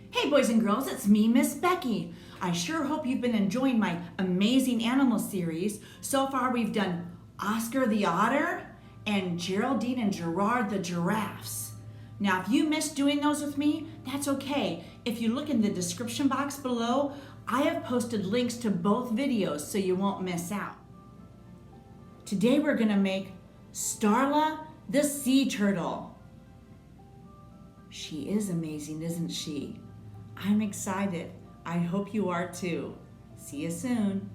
Hey boys and girls, it's me, MsBecky. I sure hope you've been enjoying my amazing animal series. So far we've done Oscar the otter and Geraldine and Gerard the giraffes. Now if you missed doing those with me, that's okay. If you look in the description box below, I have posted links to both videos so you won't miss out. Today we're gonna make Starla the sea turtle. She is amazing, isn't she? I'm excited. I hope you are too. See you soon.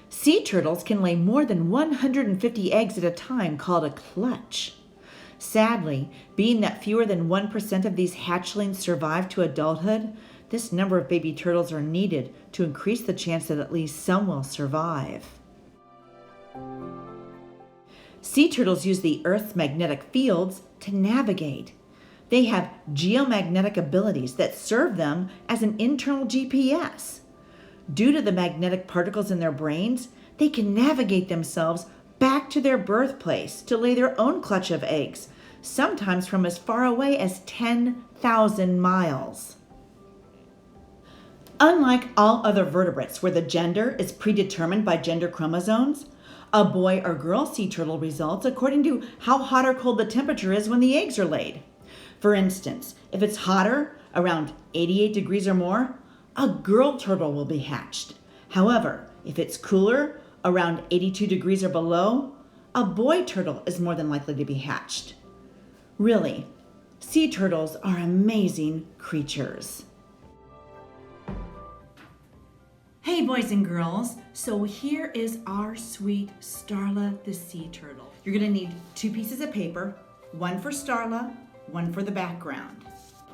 Sea turtles can lay more than 150 eggs at a time, called a clutch. Sadly, being that fewer than 1% of these hatchlings survive to adulthood, this number of baby turtles are needed to increase the chance that at least some will survive. Sea turtles use the Earth's magnetic fields to navigate. They have geomagnetic abilities that serve them as an internal GPS. Due to the magnetic particles in their brains, they can navigate themselves back to their birthplace to lay their own clutch of eggs, sometimes from as far away as 10,000 miles. Unlike all other vertebrates where the gender is predetermined by gender chromosomes, a boy or girl sea turtle results according to how hot or cold the temperature is when the eggs are laid. For instance, if it's hotter, around 88 degrees or more, a girl turtle will be hatched. However, if it's cooler, around 82 degrees or below, a boy turtle is more than likely to be hatched. Really, sea turtles are amazing creatures. Hey boys and girls, so here is our sweet Starla the sea turtle. You're gonna need 2 pieces of paper, one for Starla, one for the background.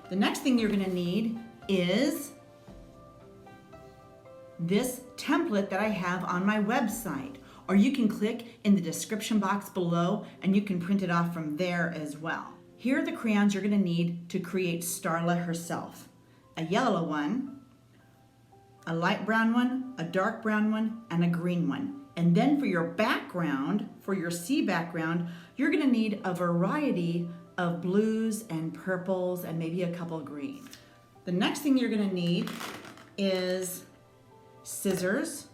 The next thing you're gonna need is this template that I have on my website, or you can click in the description box below and you can print it off from there as well. Here are the crayons you're gonna need to create Starla herself. A yellow one, a light brown one, a dark brown one, and a green one. And then for your background, for your sea background, you're gonna need a variety of blues and purples and maybe a couple green. The next thing you're gonna need is scissors,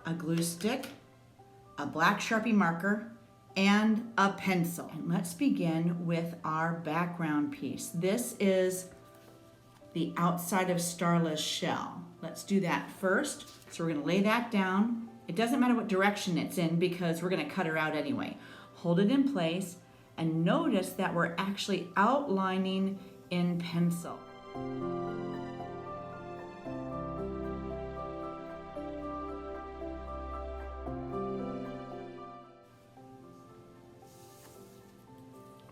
a glue stick, a black Sharpie marker, and a pencil. And let's begin with our background piece. This is the outside of Starla's shell. Let's do that first. So we're gonna lay that down. It doesn't matter what direction it's in because we're gonna cut her out anyway. Hold it in place and notice that we're actually outlining in pencil.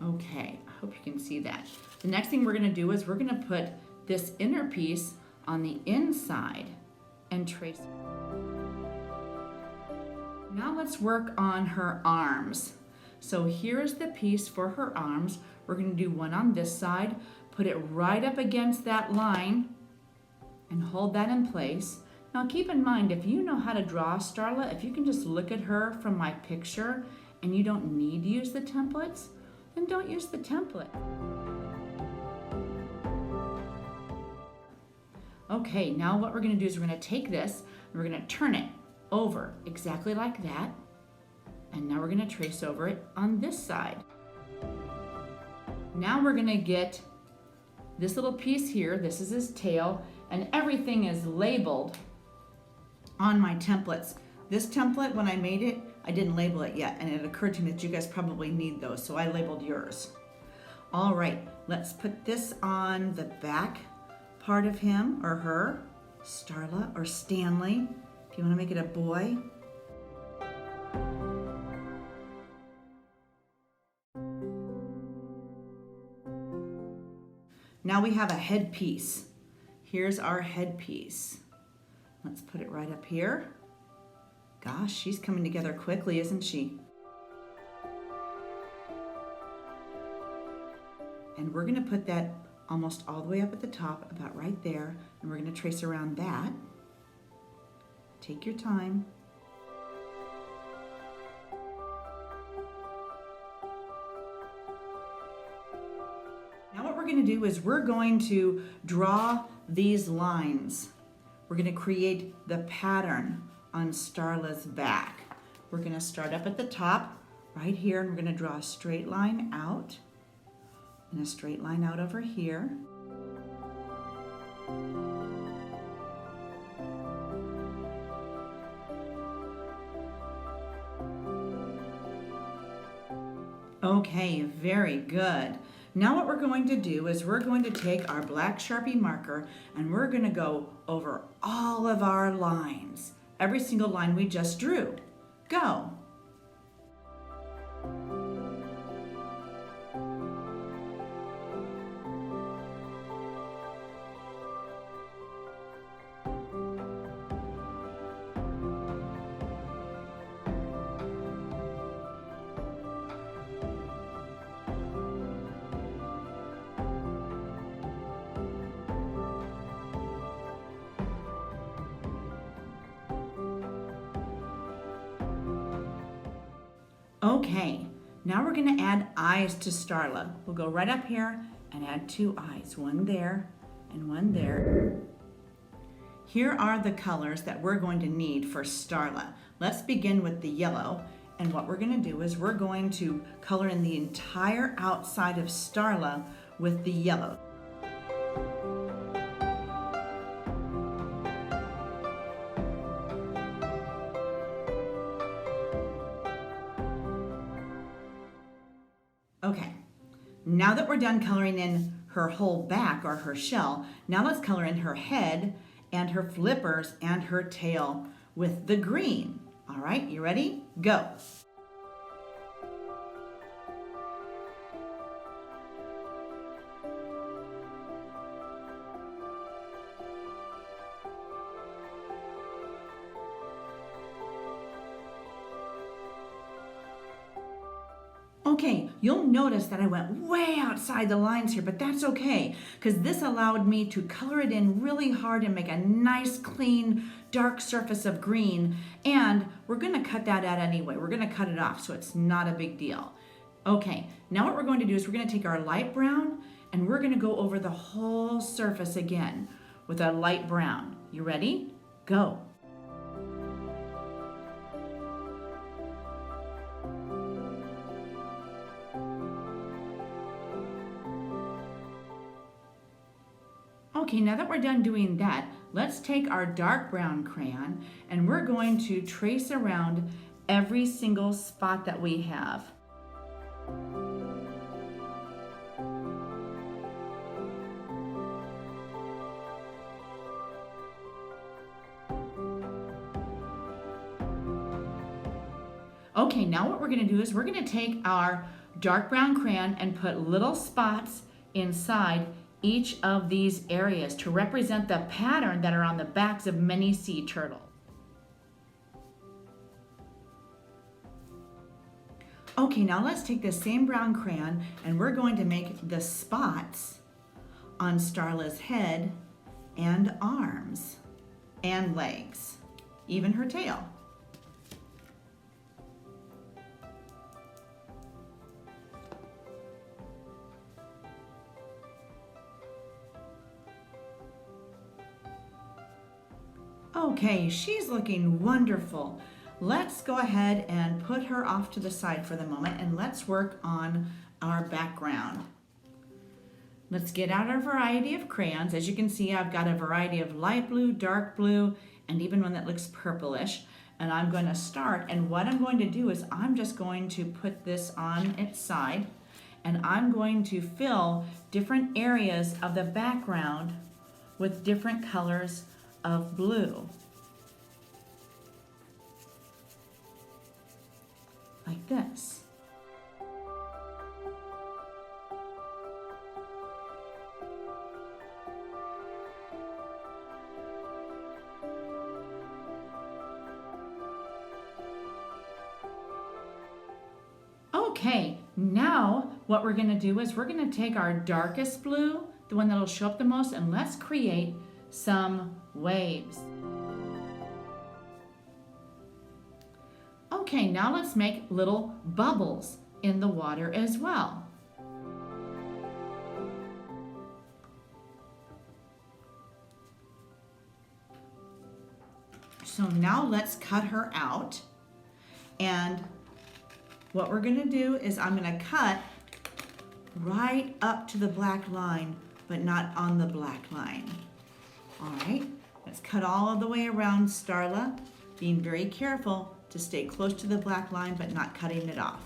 Okay, I hope you can see that. The next thing we're gonna do is we're gonna put this inner piece on the inside and trace. Now let's work on her arms. So here's the piece for her arms. We're gonna do one on this side, put it right up against that line and hold that in place. Now keep in mind, if you know how to draw Starla, if you can just look at her from my picture and you don't need to use the templates, then don't use the template. Okay, now what we're gonna do is we're gonna take this and we're gonna turn it over exactly like that. And now we're gonna trace over it on this side. Now we're gonna get this little piece here, this is his tail, and everything is labeled on my templates. This template, when I made it, I didn't label it yet, and it occurred to me that you guys probably need those, so I labeled yours. All right, let's put this on the back part of him or her, Starla or Stanley, if you want to make it a boy. Now we have a headpiece. Here's our headpiece. Let's put it right up here. Gosh, she's coming together quickly, isn't she? And we're gonna put that almost all the way up at the top, about right there, and we're going to trace around that. Take your time. going to do is we're going to draw these lines. We're going to create the pattern on Starla's back. We're going to start up at the top right here, and we're going to draw a straight line out and a straight line out over here. Okay, very good. Now what we're going to do is we're going to take our black Sharpie marker and we're going to go over all of our lines. Every single line we just drew. Go. Okay, now we're going to add eyes to Starla. We'll go right up here and add 2 eyes, one there and one there. Here are the colors that we're going to need for Starla. Let's begin with the yellow, and what we're going to do is we're going to color in the entire outside of Starla with the yellow. Okay, now that we're done coloring in her whole back or her shell, now let's color in her head and her flippers and her tail with the green. All right, you ready? Go. Okay, you'll notice that I went way outside the lines here, but that's okay, because this allowed me to color it in really hard and make a nice, clean, dark surface of green, and we're going to cut that out anyway. We're going to cut it off, so it's not a big deal. Okay, now what we're going to do is we're going to take our light brown, and we're going to go over the whole surface again with a light brown. You ready? Go. Okay, now that we're done doing that, let's take our dark brown crayon and we're going to trace around every single spot that we have. Okay, now what we're going to do is we're going to take our dark brown crayon and put little spots inside each of these areas to represent the pattern that are on the backs of many sea turtles. Okay, now let's take the same brown crayon and we're going to make the spots on Starla's head and arms and legs, even her tail. Okay, she's looking wonderful. Let's go ahead and put her off to the side for the moment and let's work on our background. Let's get out our variety of crayons. As you can see, I've got a variety of light blue, dark blue, and even one that looks purplish. And I'm going to start, and what I'm going to do is I'm just going to put this on its side and I'm going to fill different areas of the background with different colors of blue, like this. Okay, now what we're going to do is we're going to take our darkest blue, the one that'll show up the most, and let's create some waves. Okay, now let's make little bubbles in the water as well. So now let's cut her out. And what we're gonna do is I'm gonna cut right up to the black line, but not on the black line. All right, let's cut all the way around Starla, being very careful to stay close to the black line, but not cutting it off.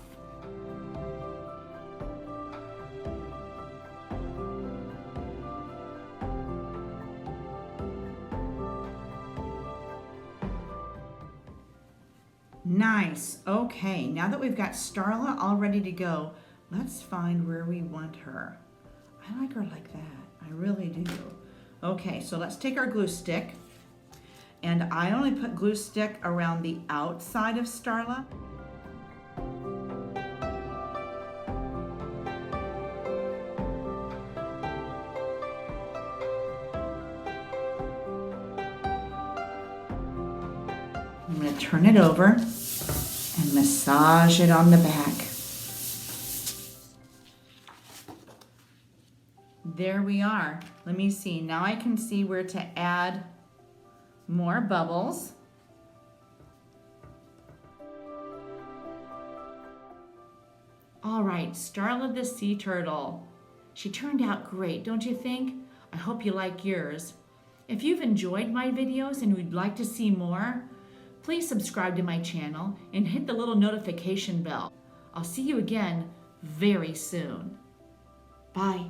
Nice. Okay, now that we've got Starla all ready to go, let's find where we want her. I like her like that. I really do. Okay, so let's take our glue stick. And I only put glue stick around the outside of Starla. I'm going to turn it over and massage it on the back. There we are. Let me see. Now I can see where to add more bubbles. All right, Starla the sea turtle. She turned out great, don't you think? I hope you like yours. If you've enjoyed my videos and would like to see more, please subscribe to my channel and hit the little notification bell. I'll see you again very soon. Bye.